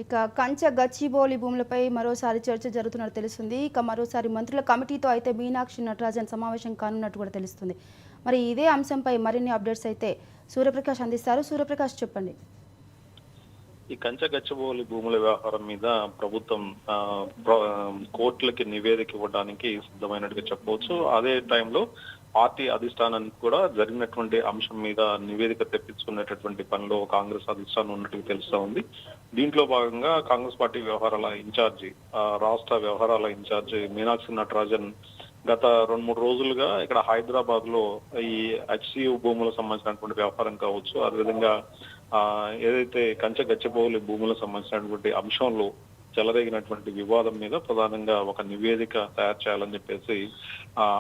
ఇక కంచె గచ్చిబౌలి భూములపై మరోసారి చర్చ జరుగుతున్నట్టు తెలుస్తుంది. ఇక మరోసారి మంత్రుల కమిటీతో అయితే మీనాక్షి నటరాజన్ సమావేశం కానున్నట్టు కూడా తెలుస్తుంది. మరి ఇదే అంశంపై మరిన్ని అప్డేట్స్ అయితే సూర్యప్రకాష్ అందిస్తారు. సూర్యప్రకాష్ చెప్పండి. ఈ కంచె గచ్చిబౌలి భూముల వ్యవహారం మీద ప్రభుత్వం కోర్టులకి నివేదిక ఇవ్వడానికి సిద్ధమైనట్టుగా చెప్పవచ్చు. అదే టైంలో పార్టీ అధిష్టానానికి కూడా జరిగినటువంటి అంశం మీద నివేదిక తెప్పించుకునేటటువంటి పనిలో కాంగ్రెస్ అధిష్టానం ఉన్నట్టుగా తెలుస్తా ఉంది. దీంట్లో భాగంగా కాంగ్రెస్ పార్టీ వ్యవహారాల ఇన్ఛార్జి, రాష్ట్ర వ్యవహారాల ఇన్ఛార్జి మీనాక్షి నటరాజన్ గత 2-3 రోజులుగా ఇక్కడ హైదరాబాద్ లో ఈ హెచ్సియు భూములకు సంబంధించినటువంటి వ్యవహారం కావచ్చు, అదేవిధంగా ఏదైతే కంచె గచ్చిబౌలి భూములకు సంబంధించినటువంటి అంశంలో చెలరేగినటువంటి వివాదం మీద ప్రధానంగా ఒక నివేదిక తయారు చేయాలని చెప్పేసి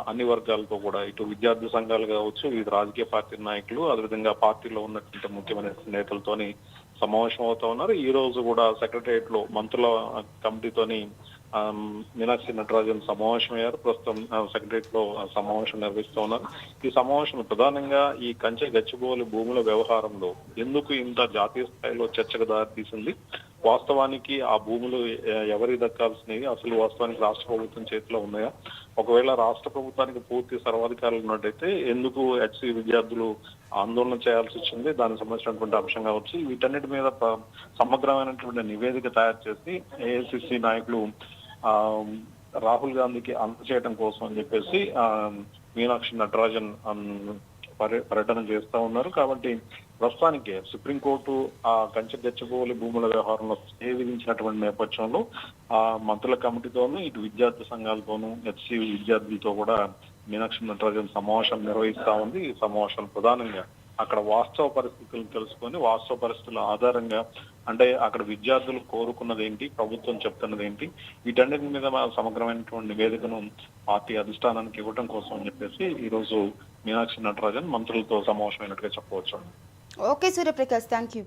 అన్ని వర్గాలతో కూడా ఇటు విద్యార్థి సంఘాలు కావచ్చు, వివిధ రాజకీయ పార్టీ నాయకులు, అదేవిధంగా పార్టీలో ఉన్నటువంటి ముఖ్యమైన నేతలతోని సమావేశం అవుతా ఉన్నారు. ఈ రోజు కూడా సెక్రటరియట్ లో మంత్రుల కమిటీతోని మీనాక్షి నటరాజన్ సమావేశమయ్యారు. ప్రస్తుతం సెక్రటరియట్ లో సమావేశం నిర్వహిస్తూ ఉన్నారు. ఈ సమావేశం ప్రధానంగా ఈ కంచె గచ్చిబౌలి భూముల వ్యవహారంలో ఎందుకు ఇంత జాతీయ స్థాయిలో చర్చకు దారితీసింది, వాస్తవానికి ఆ భూములు ఎవరికి దక్కాల్సినవి, అసలు వాస్తవానికి రాష్ట్ర ప్రభుత్వం చేతిలో ఉన్నాయా, ఒకవేళ రాష్ట్ర ప్రభుత్వానికి పూర్తి సర్వాధికారులు ఉన్నట్టయితే ఎందుకు హెచ్సి విద్యార్థులు ఆందోళన చేయాల్సి వచ్చింది, దానికి సంబంధించినటువంటి అంశం కావచ్చు, వీటన్నిటి మీద సమగ్రమైనటువంటి నివేదిక తయారు చేసి ఏఐసిసి నాయకులు రాహుల్ గాంధీకి అందజేయడం కోసం అని చెప్పేసి మీనాక్షి నటరాజన్ పర్యటన చేస్తా ఉన్నారు. కాబట్టి ప్రస్తుతానికి సుప్రీంకోర్టు ఆ కంచె గచ్చిబౌలి భూముల వ్యవహారంలో స్టే విధించినటువంటి నేపథ్యంలో ఆ మంత్రుల కమిటీతోనూ ఇటు విద్యార్థి సంఘాలతోనూ హెచ్సి విద్యార్థులతో కూడా మీనాక్షి నటరాజన్ సమావేశం నిర్వహిస్తా ఉంది. ఈ సమావేశం ప్రధానంగా అక్కడ వాస్తవ పరిస్థితులను తెలుసుకొని వాస్తవ పరిస్థితుల ఆధారంగా, అంటే అక్కడ విద్యార్థులు కోరుకున్నది ఏంటి, ప్రభుత్వం చెప్తున్నది ఏంటి, వీటన్నిటి మీద సమగ్రమైనటువంటి నివేదికను పార్టీ అధిష్టానానికి ఇవ్వడం కోసం అని చెప్పేసి ఈ రోజు మీనాక్షి నటరాజన్ మంత్రులతో సమావేశమైనట్టుగా చెప్పవచ్చు. Okay Suryaprakash, thank you.